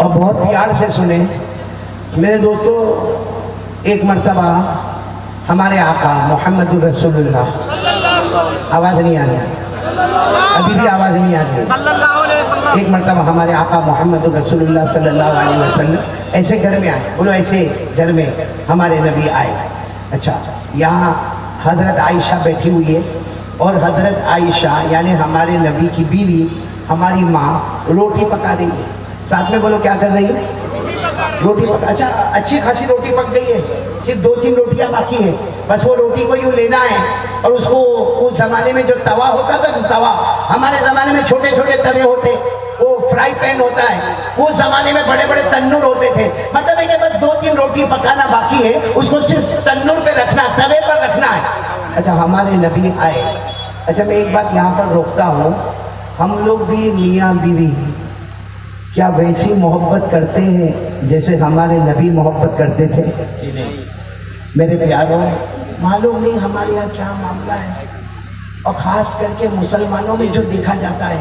اور بہت پیار سے سنیں میرے دوستوں. ایک مرتبہ ہمارے آقا محمد الرسول اللہ، آواز نہیں آ رہی، ابھی بھی آواز نہیں آ رہی. ایک مرتبہ ہمارے آقا محمد الرسول اللہ صلی اللہ علیہ وسلم ایسے گھر میں آئے. بولو ایسے گھر میں ہمارے نبی آئے. اچھا، یہاں حضرت عائشہ بیٹھی ہوئی ہے، اور حضرت عائشہ یعنی ہمارے نبی کی بیوی ہماری ماں روٹی پکا رہی ہے. ساتھ میں بولو کیا کر رہی ہے؟ روٹی پکا. اچھا، اچھی خاصی روٹی پک گئی ہے، صرف 2-3 روٹیاں باقی ہیں. بس وہ روٹی کو یوں لینا ہے، اور اس کو اس زمانے میں جو توا ہوتا تھا، توا ہمارے زمانے میں چھوٹے چھوٹے توے ہوتے، وہ فرائی پین ہوتا ہے. اس زمانے میں بڑے بڑے تنور ہوتے تھے. مطلب ہے کہ بس 2-3 روٹی پکانا باقی ہے، اس کو صرف تنور پہ رکھنا، توے پر رکھنا ہے. اچھا، ہمارے نبی آئے. اچھا، میں ایک بات یہاں پر روکتا ہوں، ہم لوگ بھی میاں بیوی کیا ویسی محبت کرتے ہیں جیسے ہمارے نبی محبت کرتے تھے؟ میرے پیاروں، معلوم نہیں ہمارے یہاں کیا معاملہ ہے، اور خاص کر کے مسلمانوں میں جو دیکھا جاتا ہے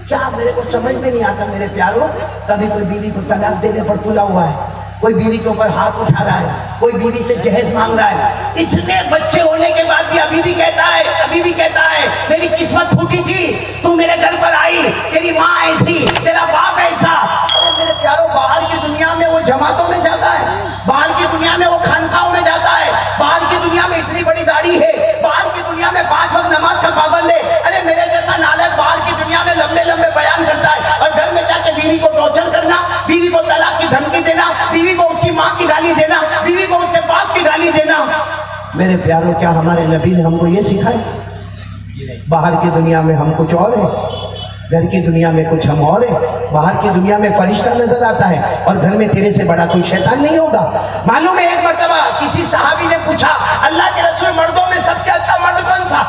کیا میرے کو سمجھ میں نہیں آتا. میرے پیاروں، کبھی کوئی بیوی کو طلاق دینے پر تلا ہوا ہے، کوئی بیوی کے اوپر ہاتھ اٹھا رہا ہے، کوئی بیوی سے جہیز مانگ رہا ہے. اتنے بچے ہونے کے بعد بھی ابھی بھی کہتا ہے میری قسمت پھوٹی تھی، تو میرے گھر پر آئی، تیری ماں ایسی، تیرا باپ ایسا. میرے پیاروں، باہر کی دنیا میں وہ جماعتوں میں جاتا ہے، باہر کی دنیا میں وہ خانقاہوں میں جاتا ہے، باہر کی دنیا میں اتنی بڑی داڑھی ہے، باہر کی دنیا میں 5 وقت نماز کا پابند ہے. ارے میرے جیسا نالائق باہر کی دنیا میں لمبے لمبے بیان کرتا ہے، اور گھر میں جا کے بیوی کو ٹارچر کرنا، بیوی کو طلاق کی دھمکی دینا، بیوی کو اس کی ماں کی گالی دینا، بیوی کو اس کے باپ کی گالی دینا. میرے پیاروں، کیا ہمارے نبی نے ہم کو یہ سکھایا؟ باہر کی دنیا میں ہم کچھ اور ہیں، گھر کی دنیا میں کچھ ہم اور ہیں. باہر کی دنیا میں فرشتہ نظر آتا ہے، اور گھر میں تیرے سے بڑا کوئی شیطان نہیں ہوگا. معلوم ہے ایک مرتبہ کسی صحابی نے پوچھا، اللہ کے رسول، مردوں میں سب سے اچھا مرد کون سا؟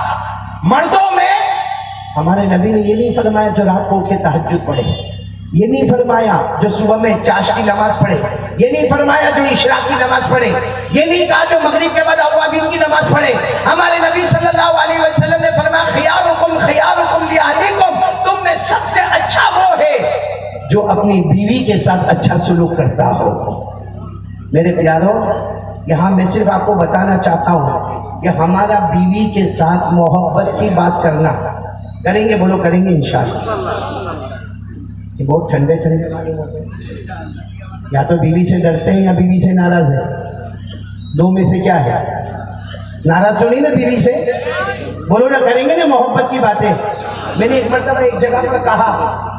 مردوں میں ہمارے نبی نے یہ نہیں فرمایا جو رات کو اٹھ کے تہجد پڑھے، یہ نہیں فرمایا جو صبح میں چاش کی نماز پڑھے، یہ نہیں فرمایا جو اشراق کی نماز پڑھے، یہ نہیں کہا جو مغرب کے بعد اوابین کی نماز پڑھے. ہمارے نبی صلی اللہ علیہ وسلم نے فرمایا، خیارکم خیارکم لأہلیکم، تم میں سب سے اچھا وہ ہے جو اپنی بیوی کے ساتھ اچھا سلوک کرتا ہو. میرے پیاروں، یہاں میں صرف آپ کو بتانا چاہتا ہوں کہ ہمارا بیوی کے ساتھ محبت کی بات کرنا کریں گے، بولو کریں گے انشاءاللہ. یہ بہت ٹھنڈے معلوم ہوتے ہیں، یا تو بیوی سے ڈرتے ہیں یا بیوی سے ناراض ہے. دو میں سے کیا ہے؟ ناراض تو نہیں نا بیوی سے؟ بولو نا، کریں گے نا محبت کی باتیں. میں نے ایک مرتبہ ایک جگہ پر کہا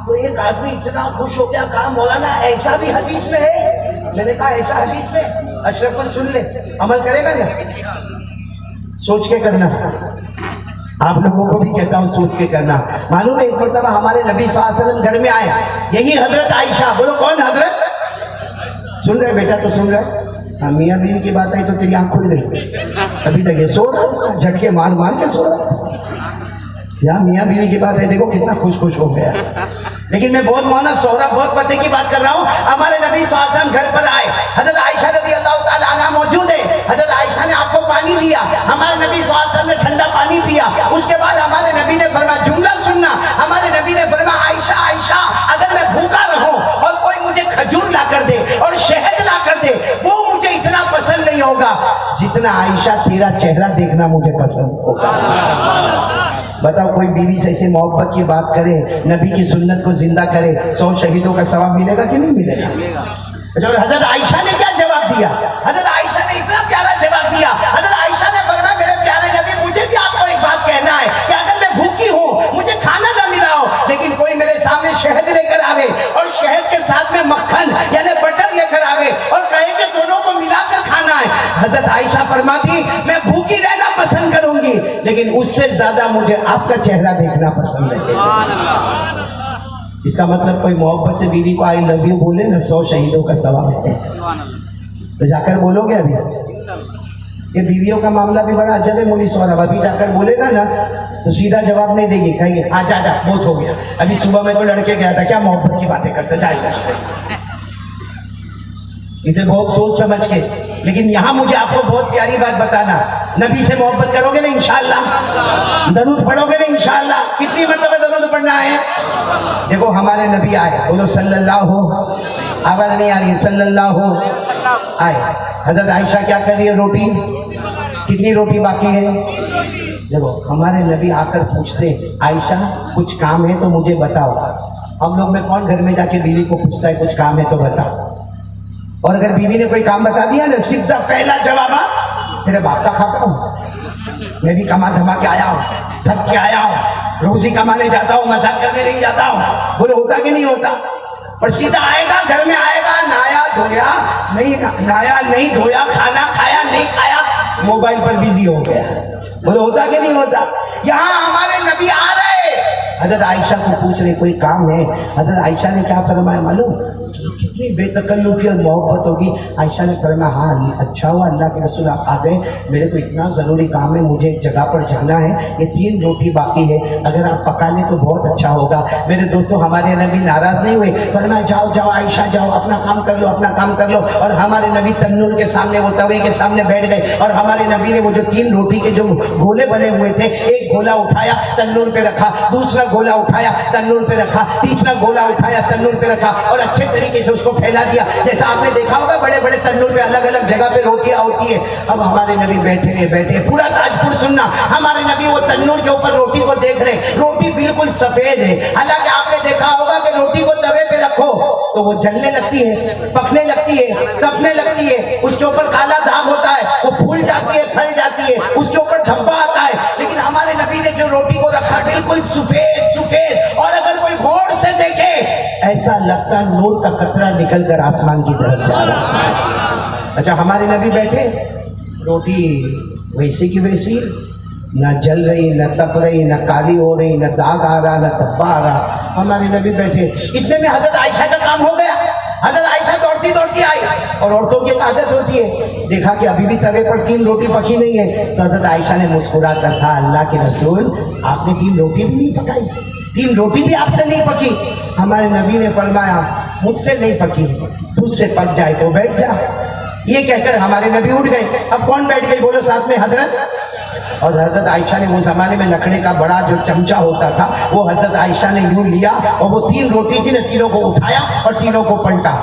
تو ایک آدمی اتنا خوش ہو گیا، کہا مولانا ایسا بھی حدیث میں ہے؟ میں نے کہا ایسا حدیث میں؟ اشرف کو سن لے، عمل کرے گا نا؟ سوچ کے کرنا، آپ لوگوں کو بھی کہتا ہوں سوچ کے کرنا. معلوم ہے ایک مرتبہ ہمارے نبی صلی اللہ علیہ وسلم گھر میں آئے، یہی حضرت عائشہ. بولو کون حضرت؟ سن رہے بیٹا؟ تو سن رہے. ہاں، میاں بیوی کی بات آئی تو تیری آنکھ کھل گئی. ابھی تک یہ سو رہا، جھٹکے مار کے سو رہا. یہاں میاں بیوی کی بات ہے، دیکھو کتنا خوش ہو گیا. لیکن میں بہت مانا سہرا بہت پتے کی بات کر رہا ہوں. ہمارے نبی صلی اللہ علیہ وسلم گھر پر آئے، حضرت عائشہ رضی اللہ تعالیٰ عنہ موجود ہے. حضرت عائشہ نے آپ کو پانی دیا، ہمارے نبی صلی اللہ علیہ وسلم نے ٹھنڈا پانی پیا. اس کے بعد ہمارے نبی نے فرمایا، جملہ سننا، ہمارے نبی نے فرمایا، عائشہ عائشہ، اگر میں بھوکا رہوں اور کوئی مجھے کھجور لا کر دے اور شہد لا کر دے، وہ مجھے اتنا پسند نہیں ہوگا جتنا عائشہ تیرا چہرہ دیکھنا مجھے پسند ہوگا. بتاؤ، کوئی بیوی سے ایسے محبت کی بات کرے، نبی کی سنت کو زندہ کرے، 100 شہیدوں کا ثواب ملے گا کہ نہیں ملے گا؟ حضرت عائشہ نے کیا جواب دیا؟ حضرت عائشہ نے اتنا پیارا جواب دیا. حضرت عائشہ نے فرمایا، میرے پیارے نبی، مجھے بھی آپ کو ایک بات کہنا ہے کہ اگر میں بھوکی ہوں، مجھے کھانا نہ ملا ہو، لیکن کوئی میرے سامنے شہد لے کر آوے اور شہد کے ساتھ میں مکھن یعنی بٹر لے کر آوے اور کہے کہ دونوں کو ملا کر کھانا ہے، حضرت عائشہ فرماتی، میں بھوکی رہنا پسند کروں گی، لیکن اس سے زیادہ مجھے آپ کا چہرہ دیکھنا پسند ہے. اس کا مطلب کوئی محبت سے بیوی کو آئی لو یو بولے نا، 100 شہیدوں کا ثواب ہے. تو جا کر بولو گے؟ ابھی یہ بیویوں کا معاملہ بھی بڑا عجب ہے مولی صاحب. ابھی جا کر بولے گا نا تو سیدھا جواب نہیں دے گی، کہیں گے ہاں جا بہت ہو گیا. ابھی صبح میں تو لڑکے گیا تھا، کیا محبت کی باتیں کرتا، جائے گا. اسے بہت سوچ سمجھ کے لیکن یہاں مجھے آپ کو بہت پیاری بات بتانا، نبی سے محبت کرو گے نا انشاءاللہ، درود پڑھو گے نا انشاءاللہ، کتنی مرتبہ درود پڑھنا ہے؟ دیکھو ہمارے نبی آئے، بولو صلی اللہ ہو، آواز نہیں آ رہی ہے، صلی اللہ ہو آئے۔ حضرت عائشہ کیا کر رہی ہے؟ روٹی، کتنی روٹی باقی ہے؟ دیکھو ہمارے نبی آ کر پوچھتے عائشہ کچھ کام ہے تو مجھے بتاؤ۔ ہم لوگ میں کون گھر میں جا کے بیوی کو پوچھتا ہے کچھ کام ہے تو بتا، اور اگر بیوی نے کوئی کام بتا دیا نا سیدھا پہلا جواب تیرے باپ کا کھاتا ہوں، میں بھی کما دھما کے آیا ہوں، تھک کے آیا ہوں، روزی کمانے جاتا ہوں، مزاق کرنے نہیں جاتا ہوں۔ بولے ہوتا کہ نہیں ہوتا؟ اور سیدھا آئے گا گھر میں، آئے گا نایا دھویا نہیں، نایا نہیں دھویا، کھانا کھایا نہیں کھایا، موبائل پر بزی ہو گیا۔ بولے ہوتا کہ نہیں ہوتا؟ یہاں ہمارے نبی آ رہے، حضرت عائشہ کو پوچھ رہے کوئی کام ہے۔ حضرت عائشہ نے کیا فرمایا معلوم؟ کتنی بے تکلفی اور محبت ہوگی۔ عائشہ نے فرمایا ہاں اچھا ہوا اللہ کے رسول آپ آ گئے، میرے کو اتنا ضروری کام ہے، مجھے ایک جگہ پر جانا ہے، یہ 3 روٹی باقی ہے، اگر آپ پکا لیں تو بہت اچھا ہوگا۔ میرے دوستوں ہمارے نبی ناراض نہیں ہوئے، فرمایا جاؤ جاؤ عائشہ جاؤ، اپنا کام کر لو، اپنا کام کر لو۔ اور ہمارے نبی تنور کے سامنے، وہ توے کے سامنے بیٹھ گئے، اور ہمارے نبی نے وہ جو 3 روٹی کے جو گولے بنے ہوئے تھے، ایک گولا اٹھایا تنور پہ رکھا، دوسرا گولا اٹھایا تنور پہ رکھا، تیسرا گولا اٹھایا تنور پہ رکھا، اور اچھے طریقے سے اس کو پھیلا دیا۔ جیسا آپ نے دیکھا ہوگا بڑے بڑے تنور پہ الگ الگ جگہ پہ روٹیاں ہوتی ہے۔ اب ہمارے نبی بیٹھے پورا تاجپور سننا، ہمارے نبی وہ تنور کے اوپر روٹی کو دیکھ رہے، روٹی بالکل سفید ہے، حالانکہ آپ نے دیکھا ہوگا کہ روٹی کو توے پہ رکھو تو وہ جلنے لگتی ہے، پکنے لگتی ہے، تپنے لگتی ہے، اس کے اوپر کالا داغ ہوتا ہے، وہ پھول جاتی ہے، پھل جاتی ہے، اس کے اوپر دھبا آتا ہے۔ لیکن ہمارے نبی نے جو روٹی کو رکھا بالکل سفید، اور اگر کوئی غور سے دیکھے ایسا لگتا نور کا قطرہ نکل کر آسمان کی طرف جا رہا ہے۔ اچھا ہمارے نبی بیٹھے، روٹی ویسی کی ویسی، نہ جل رہی، نہ تپ رہی، نہ کالی ہو رہی، نہ داغ آ رہا، نہ دھبا آ رہا، ہمارے نبی بیٹھے۔ اتنے میں حضرت عائشہ کا کام ہو گیا، حضرت عائشہ دوڑتی دوڑتی آئی، اور عورتوں کی عادت ہوتی ہے، دیکھا کہ ابھی بھی توے پر 3 روٹی پکی نہیں ہے، تو حضرت عائشہ نے مسکرا کر کہا اللہ کے رسول آپ نے 3 روٹی بھی نہیں پکائی، 3 روٹی بھی آپ سے نہیں پکی؟ ہمارے نبی نے فرمایا مجھ سے نہیں پکی، تجھ سے پک جائے تو بیٹھ جا۔ یہ کہہ کر ہمارے نبی اٹھ گئے۔ اب کون بیٹھ گئی بولو ساتھ میں؟ حضرت۔ اور حضرت عائشہ نے وہ زمانے میں لکڑے کا بڑا جو چمچہ ہوتا تھا وہ حضرت عائشہ نے یوں لیا، اور وہ 3 روٹی تھی نا، تینوں کو اٹھایا اور تینوں کو پلٹا،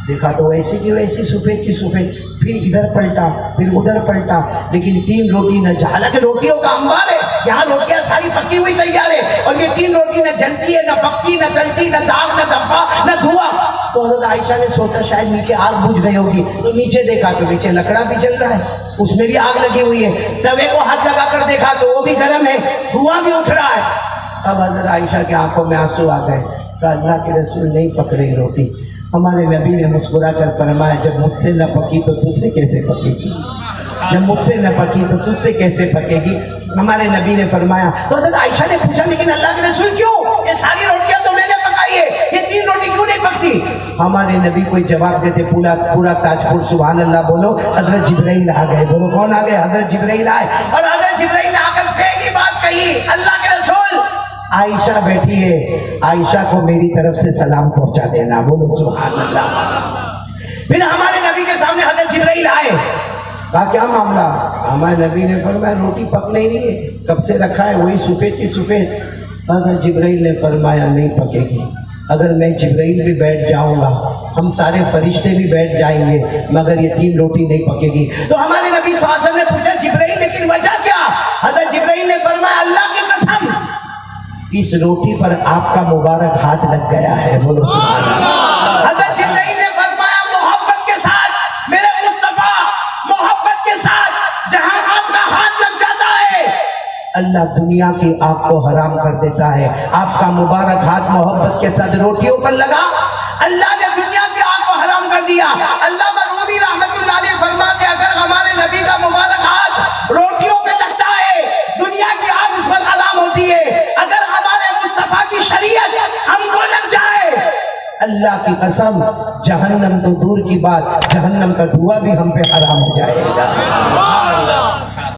دیکھا تو ویسی کی ویسی، سفید کی سفید، پھر ادھر پلٹا پھر ادھر پلٹا، لیکن 3 روٹی نہ، حالانکہ روٹیوں کا انبار ہے، یہاں روٹیاں ساری پکی ہوئی تیار ہے، اور یہ 3 روٹی نہ جلتی ہے، نہ پکتی، نہ گلتی، نہ داغ، نہ دھبا، نہ دھواں۔ تو حضرت عائشہ نے سوچا شاید نیچے آگ بجھ گئی ہوگی، تو نیچے دیکھا تو نیچے لکڑا بھی جل رہا ہے، اس میں بھی آگ لگی ہوئی ہے، توے کو ہاتھ لگا کر دیکھا تو وہ بھی گرم ہے، دھواں بھی اٹھ رہا ہے۔ اب حضرت عائشہ کی آنکھوں میں آنسو آ گئے، کہا اللہ کے رسول نہیں پک رہی روٹی۔ ہمارے نبی نے مسکرا کر فرمایا جب مجھ سے نہ پکی تو تجھ سے کیسے پکے گی؟ جب مجھ سے نہ پکی تو تجھ سے کیسے پکے گی؟ ہمارے نبی نے فرمایا، تو حضرت عائشہ نے پوچھا لیکن اللہ کے رسول کیوں؟ یہ ساری روٹیاں تو میں نے پکائی ہے، یہ 3 روٹی کیوں نہیں پکتی؟ ہمارے نبی کوئی جواب دیتے پورا تاجپور سبحان اللہ بولو، حضرت جبرائیل آ گئے۔ بولو کون آ گئے؟ حضرت جبرائیل آئے، اور حضرت جبرائیل آ کر پہلی بات کہی، اللہ کے رسول عائشہ بیٹھی ہے، عائشہ کو میری طرف سے سلام پہنچا دینا۔ بولو سبحان اللہ۔ پھر ہمارے نبی کے سامنے حضرت جبرائیل آئے، کہا کیا معاملہ؟ ہمارے نبی نے فرمایا روٹی پکنے ہی نہیں ہے، کب سے رکھا ہے وہی سفید کی سفید۔ حضرت جبرائیل نے فرمایا نہیں پکے گی، اگر میں جبرائیل بھی بیٹھ جاؤں گا، ہم سارے فرشتے بھی بیٹھ جائیں گے، مگر یہ 3 روٹی نہیں پکے گی۔ تو ہمارے نبی صلی اللہ علیہ وسلم نے پوچھا جبرائیل لیکن وجہ کیا؟ حضرت جبرائیل نے فرمایا اللہ کی قسم اس روٹی پر آپ کا مبارک ہاتھ لگ گیا ہے۔ بولو سبحان اللہ۔ حضرت جبرائیل نے فرمایا محبت کے ساتھ میرے مصطفیٰ، محبت کے ساتھ جہاں آپ کا ہاتھ لگ جاتا ہے اللہ دنیا کی آگ کو حرام کر دیتا ہے۔ آپ کا مبارک ہاتھ محبت کے ساتھ روٹیوں پر لگا، اللہ نے دنیا کی آگ کو حرام کر دیا۔ علامہ رومی رحمت اللہ علیہ فرماتے اگر ہمارے نبی کا مبارک ہاتھ روٹیوں پہ لگتا ہے دنیا کی آگ اس پر حرام ہوتی ہے، اگر کی شریعت ہم کو لگ جائے اللہ کی قسم جہنم تو دور کی بات، جہنم کا دھواں بھی ہم پہ حرام ہو جائے گا۔